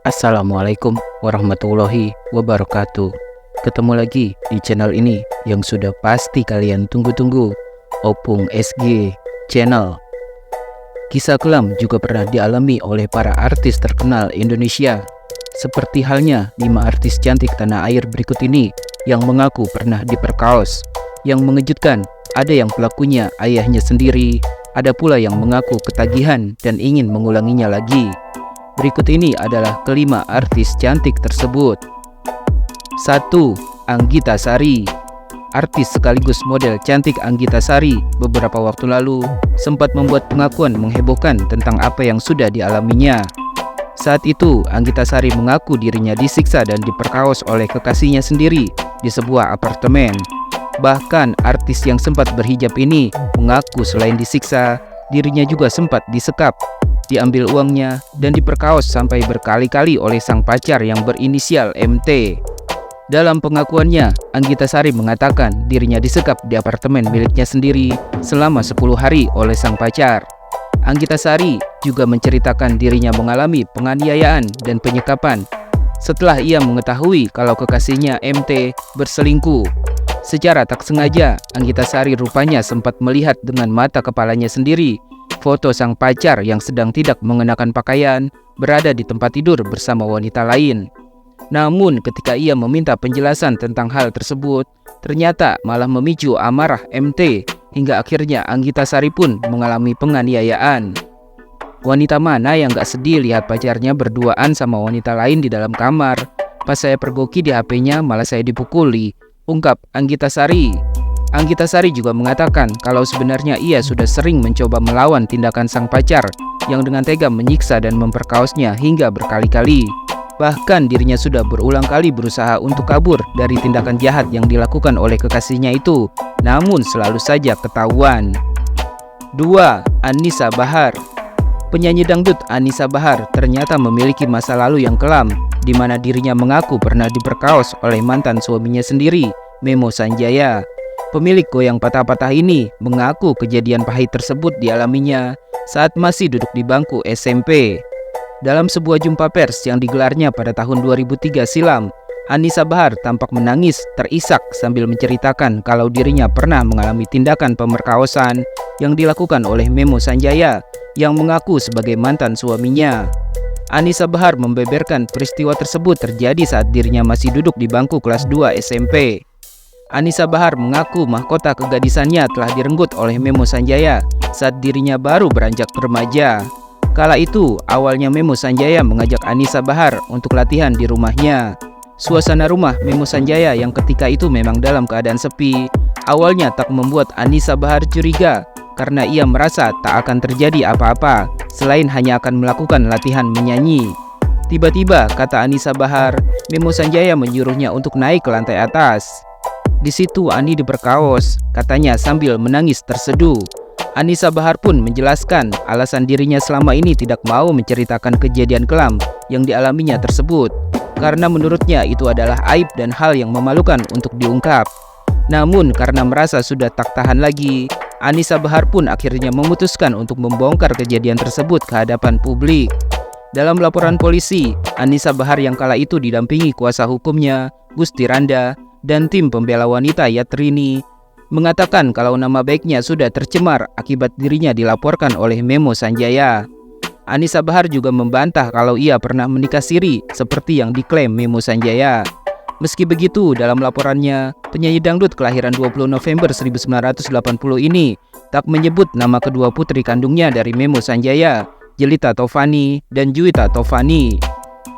Assalamualaikum warahmatullahi wabarakatuh. Ketemu lagi di channel ini yang sudah pasti kalian tunggu-tunggu, Opung SG Channel. Kisah kelam juga pernah dialami oleh para artis terkenal Indonesia. Seperti halnya 5 artis cantik tanah air berikut ini yang mengaku pernah diperkaos. Yang mengejutkan, ada yang pelakunya ayahnya sendiri, ada pula yang mengaku ketagihan dan ingin mengulanginya lagi. Berikut ini adalah kelima artis cantik tersebut. 1. Anggita Sari. Artis sekaligus model cantik Anggita Sari beberapa waktu lalu sempat membuat pengakuan menghebohkan tentang apa yang sudah dialaminya. Saat itu, Anggita Sari mengaku dirinya disiksa dan diperkaos oleh kekasihnya sendiri di sebuah apartemen. Bahkan artis yang sempat berhijab ini mengaku selain disiksa, dirinya juga sempat disekap, diambil uangnya, dan diperkaos sampai berkali-kali oleh sang pacar yang berinisial MT. Dalam pengakuannya, Anggita Sari mengatakan dirinya disekap di apartemen miliknya sendiri selama 10 hari oleh sang pacar. Anggita Sari juga menceritakan dirinya mengalami penganiayaan dan penyekapan setelah ia mengetahui kalau kekasihnya MT berselingkuh. Secara tak sengaja, Anggita Sari rupanya sempat melihat dengan mata kepalanya sendiri foto sang pacar yang sedang tidak mengenakan pakaian berada di tempat tidur bersama wanita lain. Namun ketika ia meminta penjelasan tentang hal tersebut, ternyata malah memicu amarah MT hingga akhirnya Anggita Sari pun mengalami penganiayaan. Wanita mana yang gak sedih lihat pacarnya berduaan sama wanita lain di dalam kamar? Pas saya pergoki di HP-nya malah saya dipukuli, ungkap Anggita Sari. Anggita Sari juga mengatakan kalau sebenarnya ia sudah sering mencoba melawan tindakan sang pacar yang dengan tega menyiksa dan memperkaosnya hingga berkali-kali. Bahkan dirinya sudah berulang kali berusaha untuk kabur dari tindakan jahat yang dilakukan oleh kekasihnya itu, namun selalu saja ketahuan. 2. Anisa Bahar. Penyanyi dangdut Anisa Bahar ternyata memiliki masa lalu yang kelam, di mana dirinya mengaku pernah diperkaos oleh mantan suaminya sendiri, Memo Sanjaya. Pemilik goyang patah-patah ini mengaku kejadian pahit tersebut dialaminya saat masih duduk di bangku SMP. Dalam sebuah jumpa pers yang digelarnya pada tahun 2003 silam, Anisa Bahar tampak menangis terisak sambil menceritakan kalau dirinya pernah mengalami tindakan pemerkosaan yang dilakukan oleh Memo Sanjaya yang mengaku sebagai mantan suaminya. Anisa Bahar membeberkan peristiwa tersebut terjadi saat dirinya masih duduk di bangku kelas 2 SMP. Anisa Bahar mengaku mahkota kegadisannya telah direnggut oleh Memo Sanjaya saat dirinya baru beranjak remaja. Kala itu, awalnya Memo Sanjaya mengajak Anisa Bahar untuk latihan di rumahnya. Suasana rumah Memo Sanjaya yang ketika itu memang dalam keadaan sepi, awalnya tak membuat Anisa Bahar curiga karena ia merasa tak akan terjadi apa-apa selain hanya akan melakukan latihan menyanyi. Tiba-tiba, kata Anisa Bahar, Memo Sanjaya menyuruhnya untuk naik ke lantai atas. Di situ Ani diperkaos, katanya sambil menangis terseduh. Anisa Bahar pun menjelaskan alasan dirinya selama ini tidak mau menceritakan kejadian kelam yang dialaminya tersebut, karena menurutnya itu adalah aib dan hal yang memalukan untuk diungkap. Namun karena merasa sudah tak tahan lagi, Anisa Bahar pun akhirnya memutuskan untuk membongkar kejadian tersebut ke hadapan publik. Dalam laporan polisi, Anisa Bahar yang kala itu didampingi kuasa hukumnya, Gusti Randa, dan tim pembela wanita Yatrini, mengatakan kalau nama baiknya sudah tercemar akibat dirinya dilaporkan oleh Memo Sanjaya. Anisa Bahar juga membantah kalau ia pernah menikah siri seperti yang diklaim Memo Sanjaya. Meski begitu, dalam laporannya, penyanyi dangdut kelahiran 20 November 1980 ini tak menyebut nama kedua putri kandungnya dari Memo Sanjaya, Jelita Taufani dan Juwita Taufani.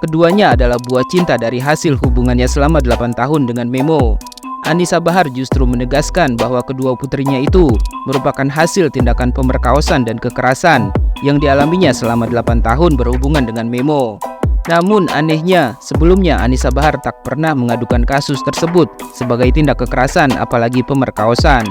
Keduanya adalah buah cinta dari hasil hubungannya selama 8 tahun dengan Memo. Anisa Bahar justru menegaskan bahwa kedua putrinya itu merupakan hasil tindakan pemerkosaan dan kekerasan yang dialaminya selama 8 tahun berhubungan dengan Memo. Namun anehnya, sebelumnya Anisa Bahar tak pernah mengadukan kasus tersebut sebagai tindak kekerasan apalagi pemerkosaan.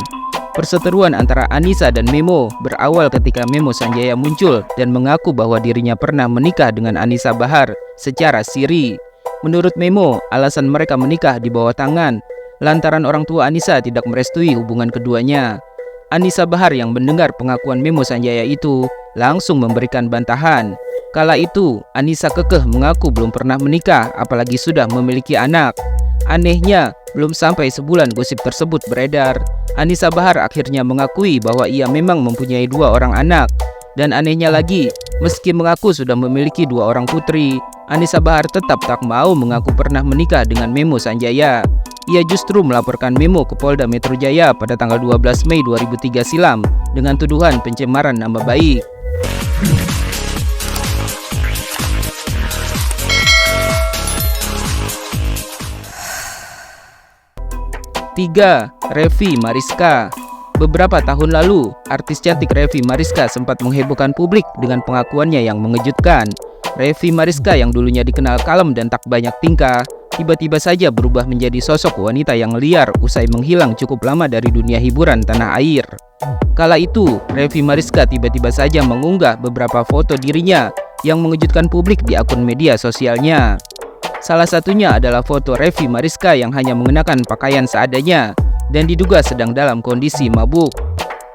Perseteruan antara Anisa dan Memo berawal ketika Memo Sanjaya muncul dan mengaku bahwa dirinya pernah menikah dengan Anisa Bahar secara siri. Menurut Memo, alasan mereka menikah di bawah tangan lantaran orang tua Anisa tidak merestui hubungan keduanya. Anissa Bahar yang mendengar pengakuan Memo Sanjaya itu langsung memberikan bantahan. Kala itu, Anissa kekeh mengaku belum pernah menikah, apalagi sudah memiliki anak. Anehnya, belum sampai sebulan gosip tersebut beredar, Anissa Bahar akhirnya mengakui bahwa ia memang mempunyai 2 orang anak. Dan anehnya lagi, meski mengaku sudah memiliki 2 orang putri, Anissa Bahar tetap tak mau mengaku pernah menikah dengan Memo Sanjaya. Ia justru melaporkan Memo ke Polda Metro Jaya pada tanggal 12 Mei 2003 silam dengan tuduhan pencemaran nama baik. 3. Revi Mariska. Beberapa tahun lalu, artis cantik Revi Mariska sempat menghebohkan publik dengan pengakuannya yang mengejutkan. Revi Mariska yang dulunya dikenal kalem dan tak banyak tingkah, tiba-tiba saja berubah menjadi sosok wanita yang liar usai menghilang cukup lama dari dunia hiburan tanah air. Kala itu, Revi Mariska tiba-tiba saja mengunggah beberapa foto dirinya yang mengejutkan publik di akun media sosialnya. Salah satunya adalah foto Revi Mariska yang hanya mengenakan pakaian seadanya dan diduga sedang dalam kondisi mabuk.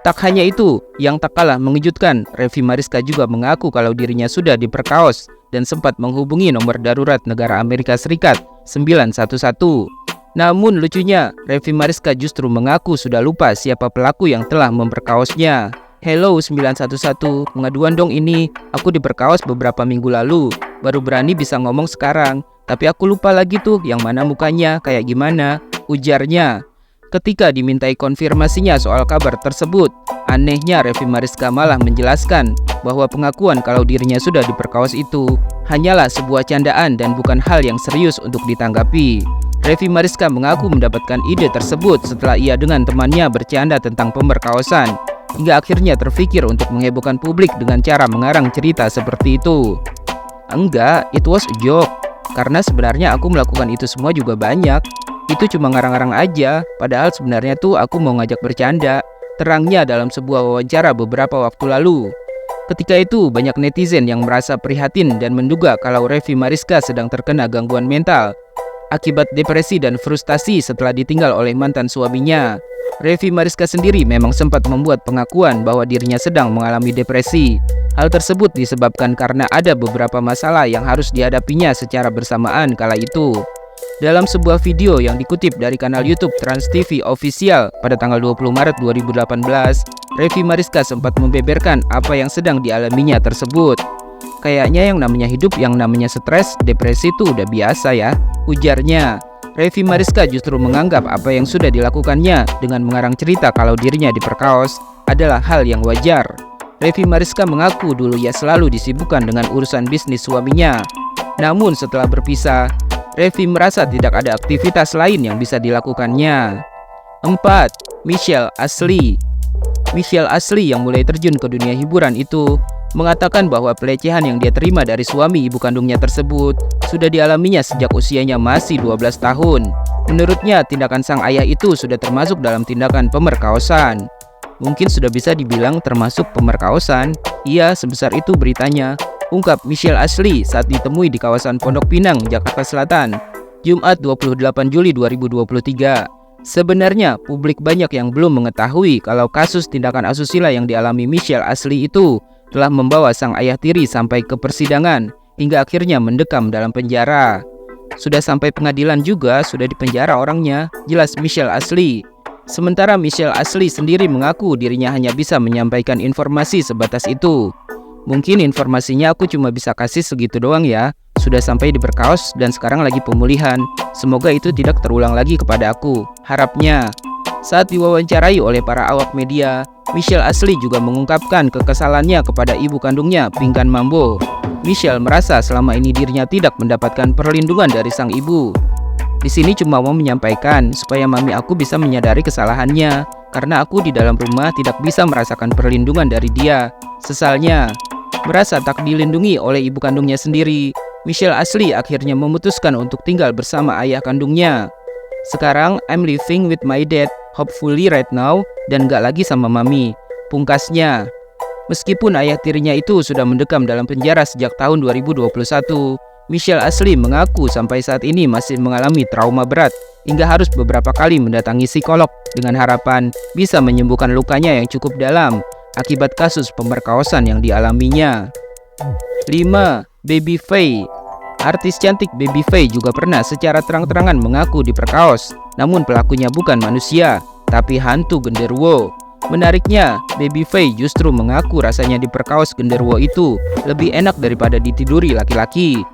Tak hanya itu, yang tak kalah mengejutkan, Revi Mariska juga mengaku kalau dirinya sudah diperkaos dan sempat menghubungi nomor darurat negara Amerika Serikat 911. Namun lucunya, Revi Mariska justru mengaku sudah lupa siapa pelaku yang telah memperkaosnya. "Hello 911, pengaduan dong ini, aku diperkaos beberapa minggu lalu, baru berani bisa ngomong sekarang. Tapi aku lupa lagi tuh yang mana mukanya, kayak gimana," ujarnya. Ketika dimintai konfirmasinya soal kabar tersebut, anehnya Revi Mariska malah menjelaskan bahwa pengakuan kalau dirinya sudah diperkaos itu hanyalah sebuah candaan dan bukan hal yang serius untuk ditanggapi. Revi Mariska mengaku mendapatkan ide tersebut setelah ia dengan temannya bercanda tentang pemerkaosan, hingga akhirnya terfikir untuk menghebohkan publik dengan cara mengarang cerita seperti itu. "Enggak, it was a joke. Karena sebenarnya aku melakukan itu semua juga banyak. Itu cuma ngarang-ngarang aja, padahal sebenarnya tuh aku mau ngajak bercanda," terangnya dalam sebuah wawancara beberapa waktu lalu. Ketika itu, banyak netizen yang merasa prihatin dan menduga kalau Revi Mariska sedang terkena gangguan mental akibat depresi dan frustasi setelah ditinggal oleh mantan suaminya. Revi Mariska sendiri memang sempat membuat pengakuan bahwa dirinya sedang mengalami depresi. Hal tersebut disebabkan karena ada beberapa masalah yang harus dihadapinya secara bersamaan kala itu. Dalam sebuah video yang dikutip dari kanal YouTube Trans TV Official pada tanggal 20 Maret 2018, Revi Mariska sempat membeberkan apa yang sedang dialaminya tersebut. "Kayaknya yang namanya hidup, yang namanya stres, depresi itu udah biasa ya," ujarnya. Revi Mariska justru menganggap apa yang sudah dilakukannya dengan mengarang cerita kalau dirinya diperkaos adalah hal yang wajar. Revi Mariska mengaku dulu ia selalu disibukkan dengan urusan bisnis suaminya. Namun setelah berpisah, Revi merasa tidak ada aktivitas lain yang bisa dilakukannya. 4. Michelle Ashley. Michelle Ashley yang mulai terjun ke dunia hiburan itu mengatakan bahwa pelecehan yang dia terima dari suami ibu kandungnya tersebut sudah dialaminya sejak usianya masih 12 tahun. Menurutnya, tindakan sang ayah itu sudah termasuk dalam tindakan pemerkaosan. "Mungkin sudah bisa dibilang termasuk pemerkaosan. Iya, sebesar itu beritanya," ungkap Michelle Ashley saat ditemui di kawasan Pondok Pinang, Jakarta Selatan, Jumat 28 Juli 2023. Sebenarnya, publik banyak yang belum mengetahui kalau kasus tindakan asusila yang dialami Michelle Ashley itu telah membawa sang ayah tiri sampai ke persidangan hingga akhirnya mendekam dalam penjara. "Sudah sampai pengadilan juga, sudah dipenjara orangnya," jelas Michelle Ashley. Sementara Michelle Ashley sendiri mengaku dirinya hanya bisa menyampaikan informasi sebatas itu. "Mungkin informasinya aku cuma bisa kasih segitu doang ya. Sudah sampai diperkaos dan sekarang lagi pemulihan. Semoga itu tidak terulang lagi kepada aku, harapnya." Saat diwawancarai oleh para awak media, Michelle Ashley juga mengungkapkan kekesalannya kepada ibu kandungnya, Pinkan Mambo. Michelle merasa selama ini dirinya tidak mendapatkan perlindungan dari sang ibu. "Di sini cuma mau menyampaikan supaya mami aku bisa menyadari kesalahannya, karena aku di dalam rumah tidak bisa merasakan perlindungan dari dia," sesalnya. Merasa tak dilindungi oleh ibu kandungnya sendiri, Michelle Ashley akhirnya memutuskan untuk tinggal bersama ayah kandungnya. "Sekarang I'm living with my dad, hopefully right now, dan gak lagi sama mami," pungkasnya. Meskipun ayah tirinya itu sudah mendekam dalam penjara sejak tahun 2021, Michelle Ashley mengaku sampai saat ini masih mengalami trauma berat hingga harus beberapa kali mendatangi psikolog dengan harapan bisa menyembuhkan lukanya yang cukup dalam akibat kasus pemerkosaan yang dialaminya. 5. Baby Faye. Artis cantik Baby Faye juga pernah secara terang-terangan mengaku diperkaos, namun pelakunya bukan manusia, tapi hantu genderuwo. Menariknya, Baby Faye justru mengaku rasanya diperkaos genderuwo itu lebih enak daripada ditiduri laki-laki.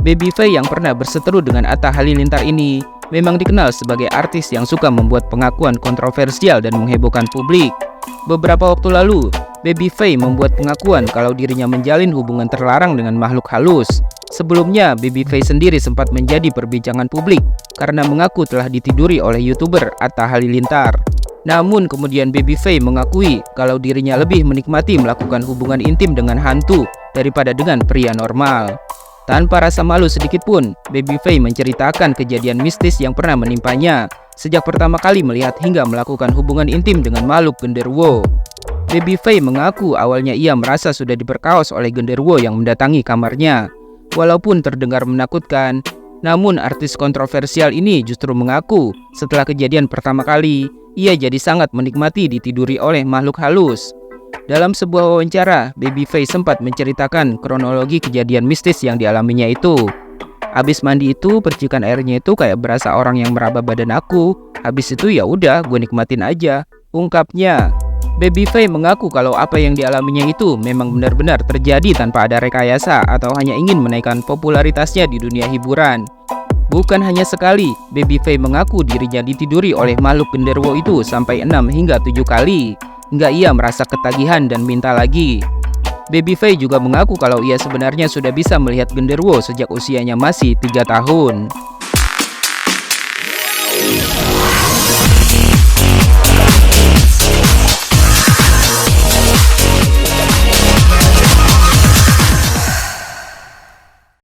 Baby Faye yang pernah berseteru dengan Atta Halilintar ini memang dikenal sebagai artis yang suka membuat pengakuan kontroversial dan menghebohkan publik. Beberapa waktu lalu, Baby Faye membuat pengakuan kalau dirinya menjalin hubungan terlarang dengan makhluk halus. Sebelumnya, Baby Faye sendiri sempat menjadi perbincangan publik karena mengaku telah ditiduri oleh YouTuber Atta Halilintar. Namun kemudian Baby Faye mengakui kalau dirinya lebih menikmati melakukan hubungan intim dengan hantu daripada dengan pria normal. Tanpa rasa malu sedikit pun, Baby Faye menceritakan kejadian mistis yang pernah menimpanya sejak pertama kali melihat hingga melakukan hubungan intim dengan makhluk genderuwo. Baby Faye mengaku awalnya ia merasa sudah diperkaos oleh genderuwo yang mendatangi kamarnya. Walaupun terdengar menakutkan, namun artis kontroversial ini justru mengaku setelah kejadian pertama kali, ia jadi sangat menikmati ditiduri oleh makhluk halus. Dalam sebuah wawancara, Baby Faye sempat menceritakan kronologi kejadian mistis yang dialaminya itu. Habis mandi itu, percikan airnya itu kayak berasa orang yang meraba badan aku. Habis itu ya udah, gue nikmatin aja, ungkapnya. Baby Faye mengaku kalau apa yang dialaminya itu memang benar-benar terjadi tanpa ada rekayasa atau hanya ingin menaikkan popularitasnya di dunia hiburan. Bukan hanya sekali, Baby Faye mengaku dirinya ditiduri oleh makhluk genderuwo itu sampai 6 hingga 7 kali. Hingga ia merasa ketagihan dan minta lagi. Baby Faye juga mengaku kalau ia sebenarnya sudah bisa melihat genderuwo sejak usianya masih 3 tahun.